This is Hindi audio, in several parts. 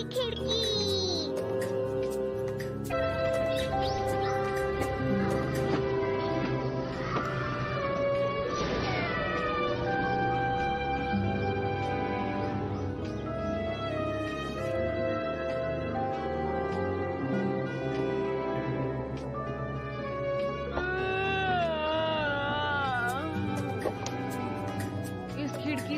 दूसरी खिड़की।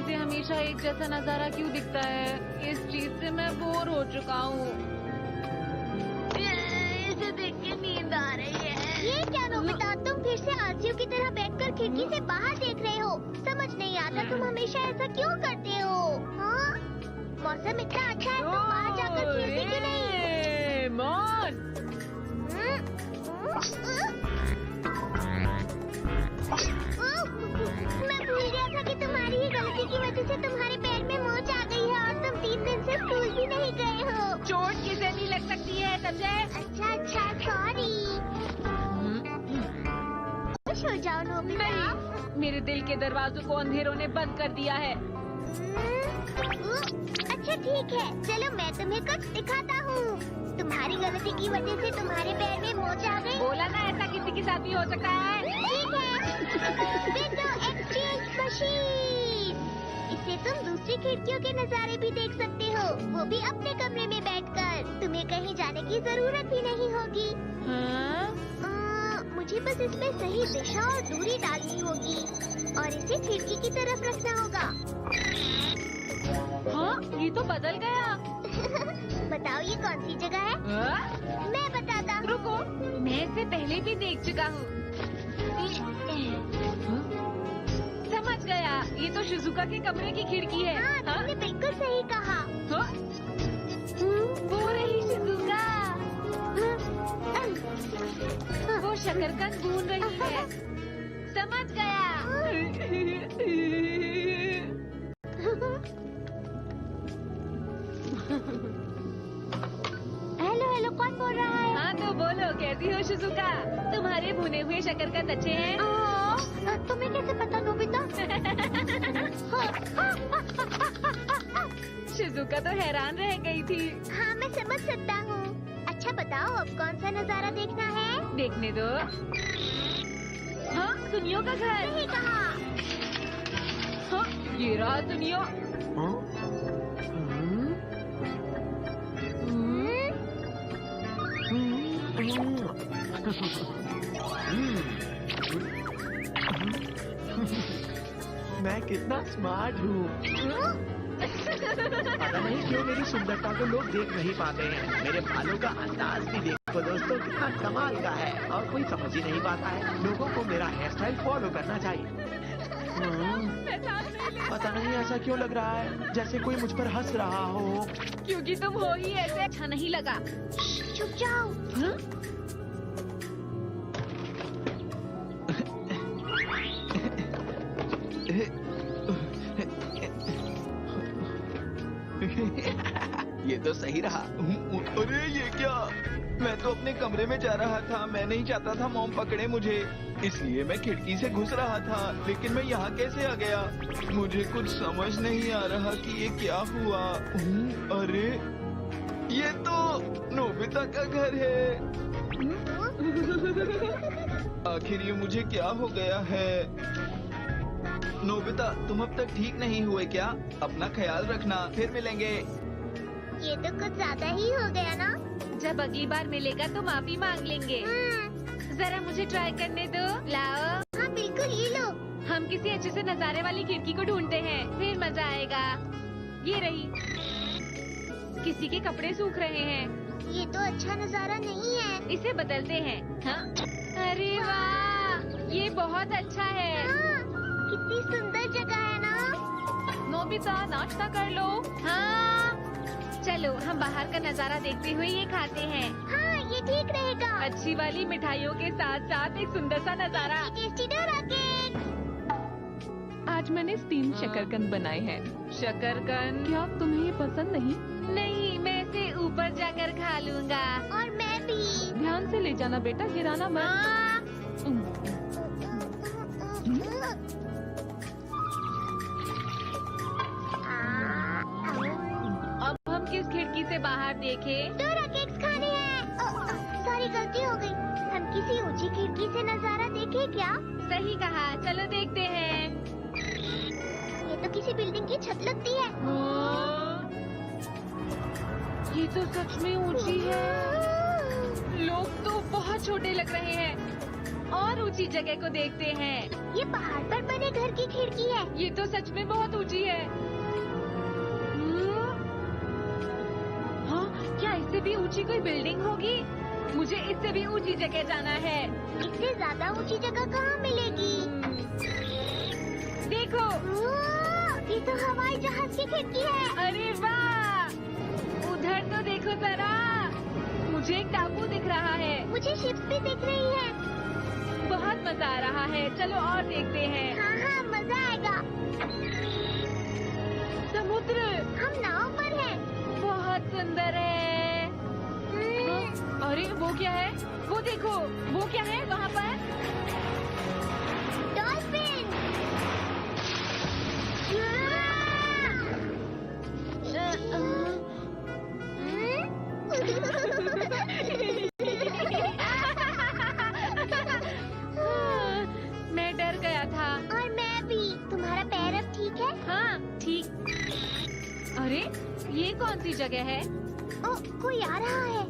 से हमेशा एक जैसा नजारा क्यों दिखता है? इस चीज से मैं बोर हो चुका हूँ। इसे देख के नींद आ रही है। ये क्या नोबिता, तुम फिर से आलसियों की तरह बैठकर खिड़की से बाहर देख रहे हो? समझ नहीं आता तुम हमेशा ऐसा क्यों करते हो? हाँ? मौसम इतना अच्छा है, तुम बाहर जाकर खेलते क्यों नहीं? मौन। मैं भूल गया था कि तुम्हारी ही गलती की वजह से तुम्हारे पैर में मोच आ गई है और तुम 3 दिन से स्कूल भी नहीं गए हो। चोट किसे भी लग सकती है, समझे? अच्छा, सॉरी। खुश हो जाओ नोबिता। नहीं, मेरे दिल के दरवाजों को अंधेरों ने बंद कर दिया है। अच्छा ठीक है, चलो मैं तुम्हें कुछ दिखाता हूँ। तुम्हारी गलती की वजह से तुम्हारे पैर में मोच आ गई। बोला ना, ऐसा किसी के साथ भी हो सकता है। ठीक है, विंडो एक्सचेंज मशीन। इससे तुम दूसरी खिड़कियों के नजारे भी देख सकते हो, वो भी अपने कमरे में बैठकर। तुम्हें कहीं जाने की जरूरत भी नहीं होगी। मुझे बस इसमें सही दिशा और दूरी डालनी होगी और इसे खिड़की की तरफ रखना होगा। हाँ, ये तो बदल गया। बताओ ये कौन सी जगह है? मैं बताता हूँ। रुको, मैं इसे पहले भी देख चुका हूँ। समझ गया, ये तो शिजुका के कमरे की खिड़की है। हाँ, तुमने बिल्कुल सही कहा। वो रही शिजुका, वो शकरकंद भून रही है। समझ गया। हेलो, कौन बोल रहा है? हाँ तो बोलो, कैसी हो शिजुका? तुम्हारे भुने हुए शकरकंद अच्छे हैं? तुम्हें कैसे पता नोबिता? शिजुका तो हैरान रह गई थी। हाँ, मैं समझ सकता हूँ। अच्छा बताओ, अब कौन सा नजारा देखना है? देखने दो। हाँ, सुनियो का घर। सही कहा। हाँ, ये रहा सुनियो। मैं कितना स्मार्ट हूँ। पता नहीं क्यों मेरी सुंदरता को लोग देख नहीं पाते हैं। मेरे बालों का अंदाज भी देखो दोस्तों, कितना कमाल का है और कोई समझ ही नहीं पाता है। लोगों को मेरा हेयर स्टाइल फॉलो करना चाहिए। पता नहीं ऐसा क्यों लग रहा है, जैसे कोई मुझ पर हंस रहा हो। क्योंकि तुम हो ही ऐसे। अच्छा नहीं लगा। चुप जाओ। ये तो सही रहा। अरे ये क्या? मैं तो अपने कमरे में जा रहा था। मैं नहीं चाहता था मॉम पकड़े मुझे, इसलिए मैं खिड़की से घुस रहा था। लेकिन मैं यहाँ कैसे आ गया? मुझे कुछ समझ नहीं आ रहा कि ये क्या हुआ। अरे ये तो नोबिता का घर है। आखिर ये मुझे क्या हो गया है? नोबिता, तुम अब तक ठीक नहीं हुए क्या? अपना ख्याल रखना, फिर मिलेंगे। ये तो कुछ ज्यादा ही हो गया ना? जब अगली बार मिलेगा तो माफी मांग लेंगे। जरा मुझे ट्राई करने दो। लाओ। हाँ बिल्कुल, ये लो। हम किसी अच्छे से नजारे वाली खिड़की को ढूंढते हैं, फिर मजा आएगा। ये रही। किसी के कपड़े सूख रहे हैं। ये तो अच्छा नजारा नहीं है। इसे बदलते हैं। हाँ? अरे वाह, ये बहुत अच्छा है। हाँ, कितनी सुंदर जगह है ना? नोबिता, नाश्ता कर लो। हाँ, चलो हम बाहर का नजारा देखते हुए ये खाते हैं। हाँ, ये ठीक रहेगा। अच्छी वाली मिठाइयों के साथ साथ एक सुंदर सा नजारा। Tasty Dora cake. आज मैंने स्टीम शकरकंद बनाए हैं। शकरकंद? क्या तुम्हें ये पसंद नहीं? नहीं, मैं इसे ऊपर जाकर खा लूँगा। और मैं भी। ध्यान से ले जाना बेटा, गिराना मत। हाँ। अब हम किस खिड़की से बाहर देखे? डोरा केक्स खाने हैं। सॉरी, गलती हो गई। हम किसी ऊंची खिड़की से नजारा देखे क्या? सही कहा, चलो देखते हैं। ये तो किसी बिल्डिंग की छत लगती है। ये तो सच में ऊंची है। लोग तो बहुत छोटे लग रहे हैं। और ऊंची जगह को देखते हैं। ये पहाड़ पर बने घर की खिड़की है। ये तो सच में बहुत ऊंची है। हाँ, क्या इससे भी ऊंची कोई बिल्डिंग होगी? मुझे इससे भी ऊंची जगह जाना है। इससे ज्यादा ऊंची जगह कहाँ मिलेगी? देखो, ये तो हवाई जहाज की खिड़की है। अरे वाह! उधर तो देखो जरा, मुझे एक टापू दिख रहा है। मुझे शिप्स भी दिख रही है। बहुत मजा आ रहा है, चलो और देखते हैं। हाँ हाँ, मजा आएगा। समुद्र, हम नाव पर हैं। बहुत सुंदर है। अरे वो क्या है? वो देखो, वो क्या है वहाँ पर? डॉल्फिन। मैं डर गया था। और मैं भी। तुम्हारा पैर अब ठीक है? हाँ, ठीक। अरे, ये कौन सी जगह है? ओ, कोई आ रहा है।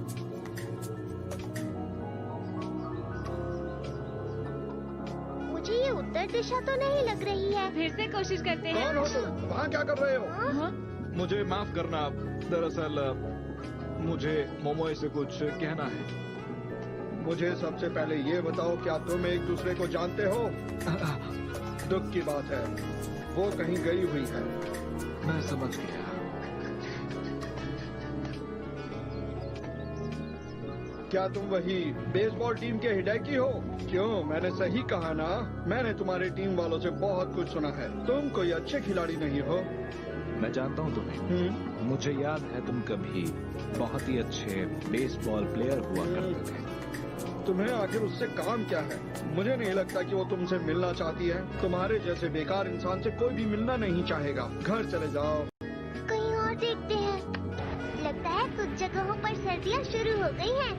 मुझे ये उत्तर दिशा तो नहीं लग रही है। फिर से कोशिश करते हैं। कौन हो तुम? वहाँ क्या कर रहे हो? हाँ? मुझे माफ करना, दरअसल मुझे मोमोए से कुछ कहना है। मुझे सबसे पहले ये बताओ, क्या तुम एक दूसरे को जानते हो? दुख की बात है, वो कहीं गई हुई है। मैं समझ गया। क्या तुम वही बेसबॉल टीम के हिडेकी हो? क्यों, मैंने सही कहा ना? मैंने तुम्हारे टीम वालों से बहुत कुछ सुना है। तुम कोई अच्छे खिलाड़ी नहीं हो। मैं जानता हूँ तुम्हें। मुझे याद है तुम कभी बहुत ही अच्छे बेसबॉल प्लेयर हुआ करते थे। तुम्हें आखिर उससे काम क्या है? मुझे नहीं लगता कि वो तुमसे मिलना चाहती है। तुम्हारे जैसे बेकार इंसान से कोई भी मिलना नहीं चाहेगा। घर चले जाओ। कहीं और देखते हैं। लगता है कुछ जगहों पर सर्दियाँ शुरू हो गई हैं।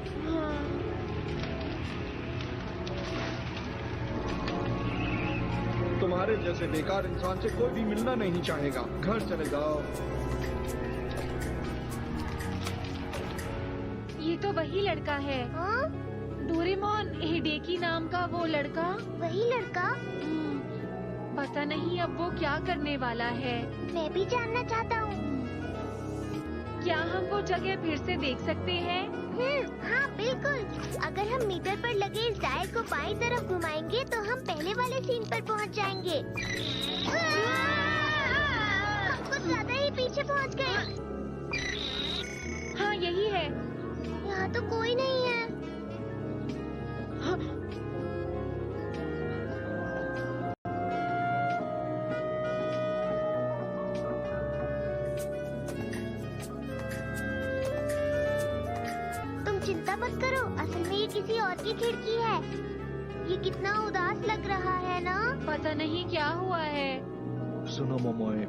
तुम्हारे जैसे बेकार इंसान से कोई भी मिलना नहीं चाहेगा। घर चले जाओ। ये तो वही लड़का है। हाँ? डोरेमोन, हिडेकी नाम का वो लड़का। वही लड़का? पता नहीं अब वो क्या करने वाला है। मैं भी जानना चाहता हूँ। क्या हम वो जगह फिर से देख सकते हैं? हाँ बिल्कुल। अगर हम मीटर पर लगे इस डायल को बाईं तरफ घुमाएंगे तो हम पहले वाले सीन पर पहुँच जाएंगे। हम कुछ ज्यादा ही पीछे पहुँच गए। हाँ, यही है। यहाँ तो कोई नहीं है। तुम चिंता मत करो, असल में ये किसी और की खिड़की है। ये कितना उदास लग रहा है ना? पता नहीं क्या हुआ है। सुनो मोमोए,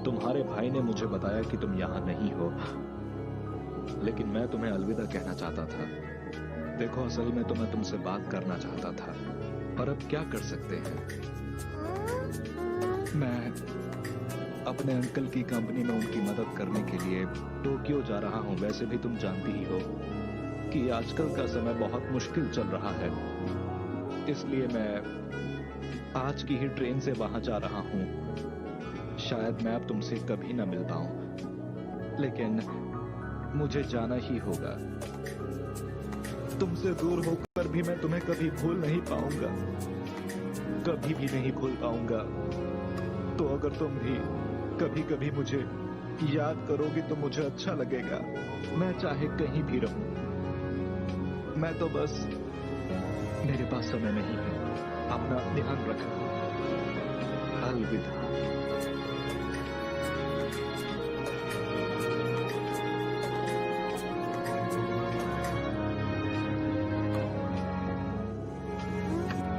तुम्हारे भाई ने मुझे बताया कि तुम यहाँ नहीं हो, लेकिन मैं तुम्हें अलविदा कहना चाहता था। देखो, असल में तो मैं तुमसे बात करना चाहता था, पर अब क्या कर सकते हैं। मैं अपने अंकल की कंपनी में उनकी मदद करने के लिए टोक्यो जा रहा हूँ। वैसे भी तुम जानती ही हो कि आजकल का समय बहुत मुश्किल चल रहा है, इसलिए मैं आज की ही ट्रेन से वहां जा रहा हूँ। शायद मैं अब तुमसे कभी ना मिल पाऊं, लेकिन मुझे जाना ही होगा। तुमसे दूर होकर भी मैं तुम्हें कभी भूल नहीं पाऊंगा, कभी भी नहीं भूल पाऊंगा। तो अगर तुम भी कभी कभी मुझे याद करोगी तो मुझे अच्छा लगेगा। मैं चाहे कहीं भी रहूं, मैं तो बस, मेरे पास समय नहीं है। अपना ध्यान रखना। अलविदा।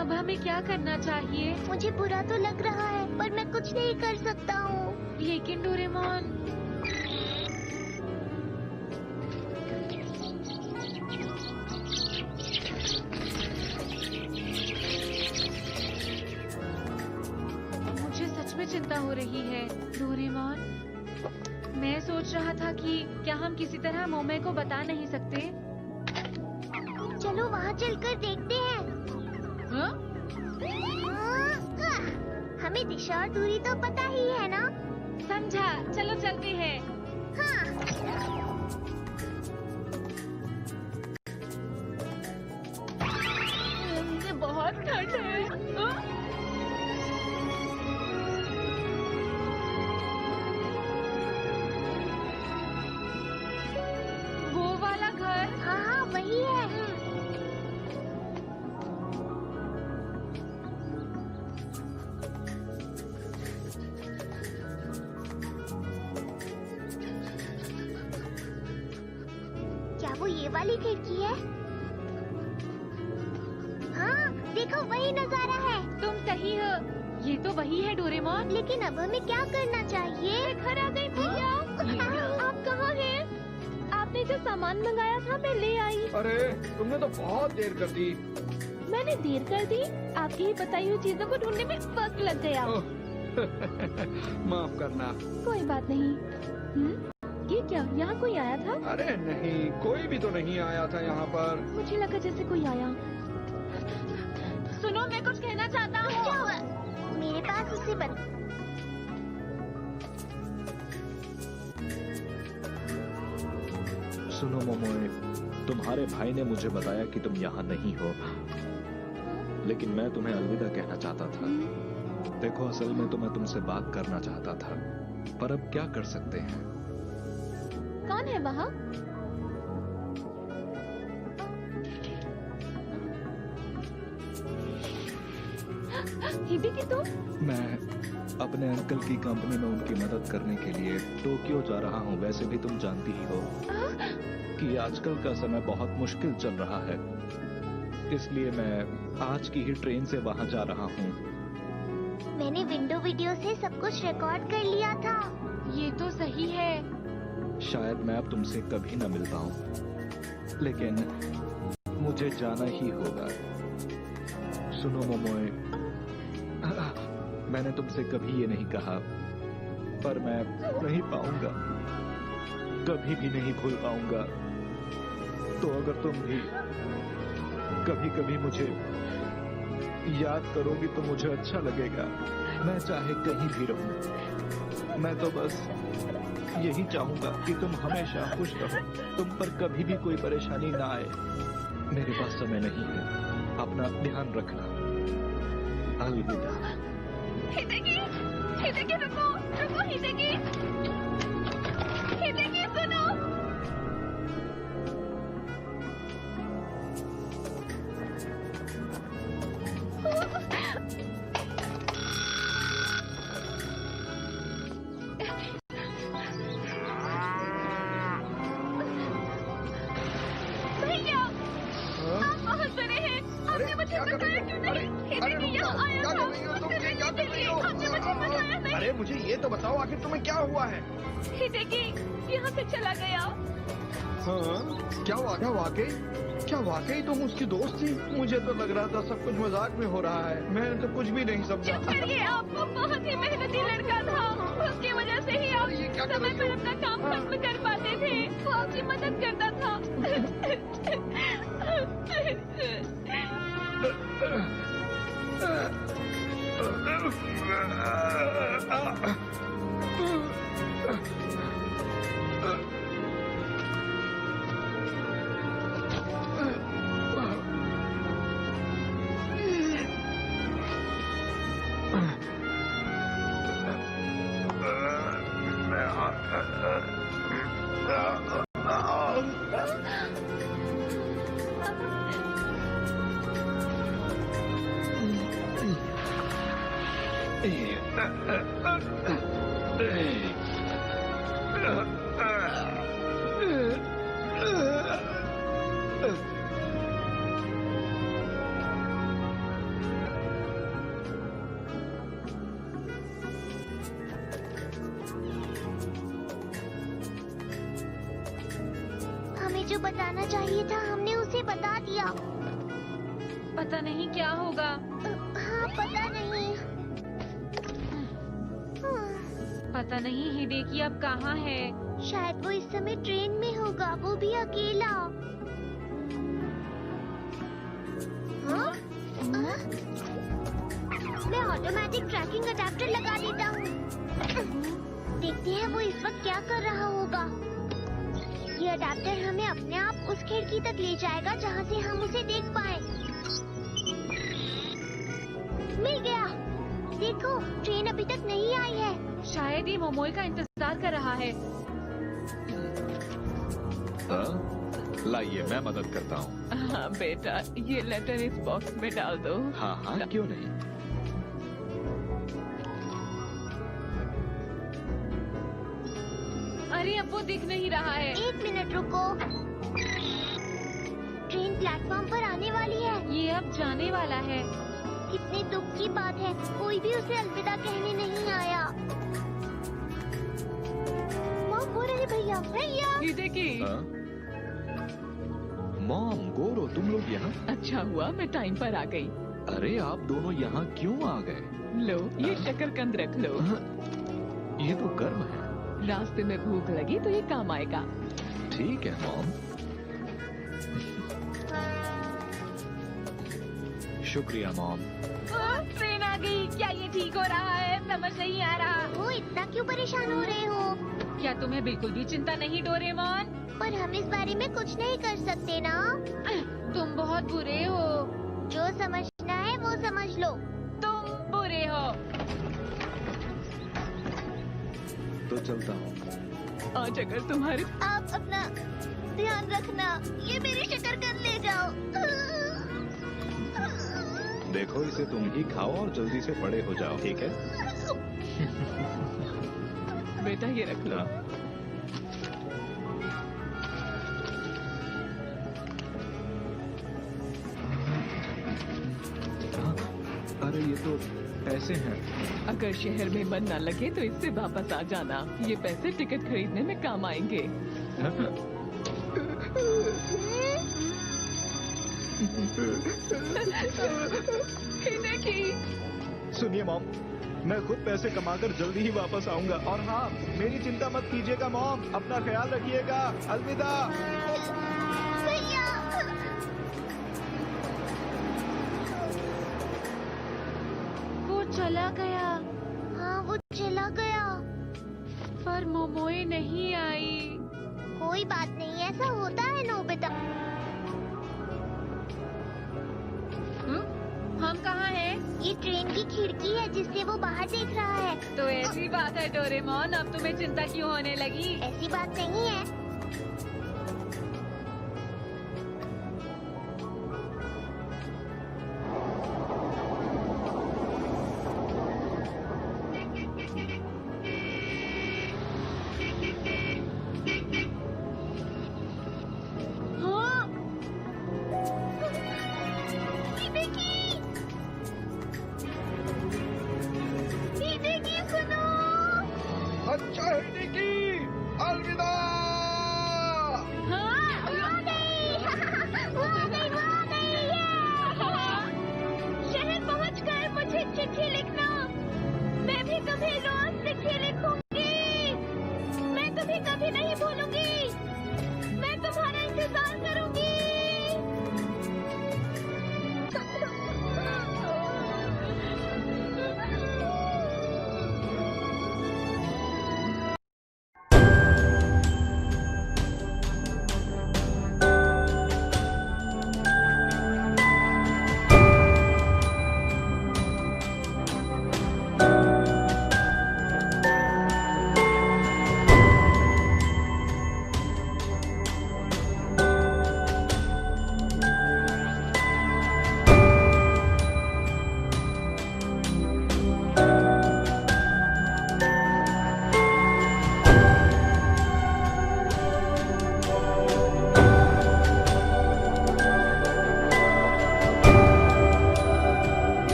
अब हमें क्या करना चाहिए? मुझे बुरा तो लग रहा है, पर मैं कुछ नहीं कर सकता हूँ। लेकिन डोरेमोन, चिंता हो रही है। डोरेमोन, मैं सोच रहा था कि क्या हम किसी तरह मोमे को बता नहीं सकते? चलो वहाँ चलकर देखते हैं। हाँ? हमें दिशा और दूरी तो पता ही है ना? समझा, चलो चलते हैं। हाँ। बहुत ठंड है। हाँ? वो वाला घर? हाँ हाँ वही है। क्या वो ये वाली खिड़की है? हाँ देखो वही नजारा है। तुम सही हो, ये तो वही है डोरेमोन। लेकिन अब हमें क्या करना चाहिए? घर आ गई भैया। आप कहाँ हैं? आपने जो सामान मंगाया था मैं ले आई। अरे तुमने तो बहुत देर कर दी। मैंने देर कर दी? आपकी ही बताई हुई चीजों को ढूंढने में वक्त लग गया। ओह, माफ करना। कोई बात नहीं। ये क्या, यहाँ कोई आया था? अरे नहीं, कोई भी तो नहीं आया था यहाँ पर। मुझे लगा जैसे कोई आया। सुनो, मैं कुछ कहना चाहता हूँ। क्या हुआ? मेरे पास उसे सुनो मोमोए, तुम्हारे भाई ने मुझे बताया कि तुम यहाँ नहीं हो, लेकिन मैं तुम्हें अलविदा कहना चाहता था। देखो, असल में तो मैं तुमसे बात करना चाहता था, पर अब क्या कर सकते हैं। कौन है वहाँ? हिदेकी तुम? मैं अपने अंकल की कंपनी में उनकी मदद करने के लिए टोक्यो जा रहा हूँ। वैसे भी तुम जानती ही हो कि आजकल का समय बहुत मुश्किल चल रहा है, इसलिए मैं आज की ही ट्रेन से वहाँ जा रहा हूँ। मैंने विंडो वीडियो से सब कुछ रिकॉर्ड कर लिया था। ये तो सही है। शायद मैं अब तुमसे कभी न मिल पाऊं, लेकिन मुझे जाना ही होगा। सुनो मोमोए, मैंने तुमसे कभी ये नहीं कहा, पर मैं नहीं पाऊंगा, कभी भी नहीं भूल पाऊंगा। तो अगर तुम भी कभी कभी मुझे याद करोगी तो मुझे अच्छा लगेगा। मैं चाहे कहीं भी रहूं, मैं तो बस यही चाहूंगा कि तुम हमेशा खुश रहो, तुम पर कभी भी कोई परेशानी ना आए। मेरे पास समय नहीं है, अपना ध्यान रखना। अलविदा। हिदेकी, हिदेकी रुको, रुको हिदेकी, हिदेकी सुनो। भैया, आप बहुत बड़े हैं। आपने मुझे बताया क्यों नहीं? हिदेकी यहाँ आया था। आपने मुझे बताया नहीं। अरे मुझे ये तो बताओ, आखिर तुम्हें क्या हुआ है? हिदेकी यहाँ से चला गया। हाँ, क्या हुआ? क्या वाकई तुम उसकी दोस्त थी? मुझे तो लग रहा था सब कुछ मजाक में हो रहा है। मैंने तो कुछ भी नहीं समझा। चुप करिए, आपको बहुत ही मेहनती लड़का था। उसकी वजह से ही आप ये क्या कर समय रही पर हो? अपना काम खत्म कर पाते थे। वो आपकी मदद करता था। हमें जो बताना चाहिए था हमने उसे बता दिया। पता नहीं क्या होगा। हाँ पता नहीं। पता नहीं हिडेकी अब कहाँ है। शायद वो इस समय ट्रेन में होगा, वो भी अकेला। हाँ? मैं ऑटोमेटिक ट्रैकिंग अडेप्टर लगा देता हूँ। देखते हैं वो इस वक्त क्या कर रहा होगा। ये अडेप्टर हमें अपने आप उस खिड़की तक ले जाएगा जहाँ से हम उसे देख पाए। मिल गया। देखो, ट्रेन अभी तक नहीं आई है। शायद ये मोमोई का इंतजार कर रहा है। लाइए, मैं मदद करता हूँ। हाँ बेटा, ये लेटर इस बॉक्स में डाल दो। हाँ हाँ, क्यों नहीं। अरे अब वो दिख नहीं रहा है। 1 मिनट रुको। ट्रेन प्लेटफॉर्म पर आने वाली है। ये अब जाने वाला है। कितने दुख की बात है, कोई भी उसे अलविदा कहने नहीं आया। मॉम, हो रही भैया, भैया। हिडेकी, मॉम, गोरो, तुम लोग यहाँ? अच्छा हुआ मैं टाइम पर आ गई। अरे आप दोनों यहाँ क्यों आ गए? लो, ये शकरकंद रख लो। ये तो गर्म है। रास्ते में भूख लगी तो ये काम आएगा। ठीक है मॉम। शुक्रिया मॉम। ट्रेन आ गई। क्या ये ठीक हो रहा है? समझ नहीं आ रहा। वो इतना क्यों परेशान हो रहे हो? क्या तुम्हें बिल्कुल भी चिंता नहीं डोरेमोन? पर हम इस बारे में कुछ नहीं कर सकते ना। तुम बहुत बुरे हो। जो समझना है वो समझ लो। तुम बुरे हो। तो चलता हूँ। आज अगर तुम्हारे आप अपना ध्यान रखना। ये मेरी शकरकंद ले जाओ। देखो, इसे तुम ही खाओ और जल्दी से बड़े हो जाओ, ठीक है? बेटा ये रख लो। अरे ये तो पैसे हैं। अगर शहर में मन न लगे तो इससे वापस आ जाना। ये पैसे टिकट खरीदने में काम आएंगे। हिडेकी, सुनिए मॉम, मैं खुद पैसे कमाकर जल्दी ही वापस आऊंगा। और हाँ, मेरी चिंता मत कीजिएगा मॉम, अपना ख्याल रखिएगा। अलविदा। भैया। वो चला गया। हाँ, वो चला गया। पर मोमोई नहीं आई। कोई बात नहीं, ऐसा होता है नोबिता। हम कहाँ हैं? ये ट्रेन की खिड़की है जिससे वो बाहर देख रहा है। तो ऐसी बात है डोरेमोन, अब तुम्हें चिंता क्यों होने लगी? ऐसी बात नहीं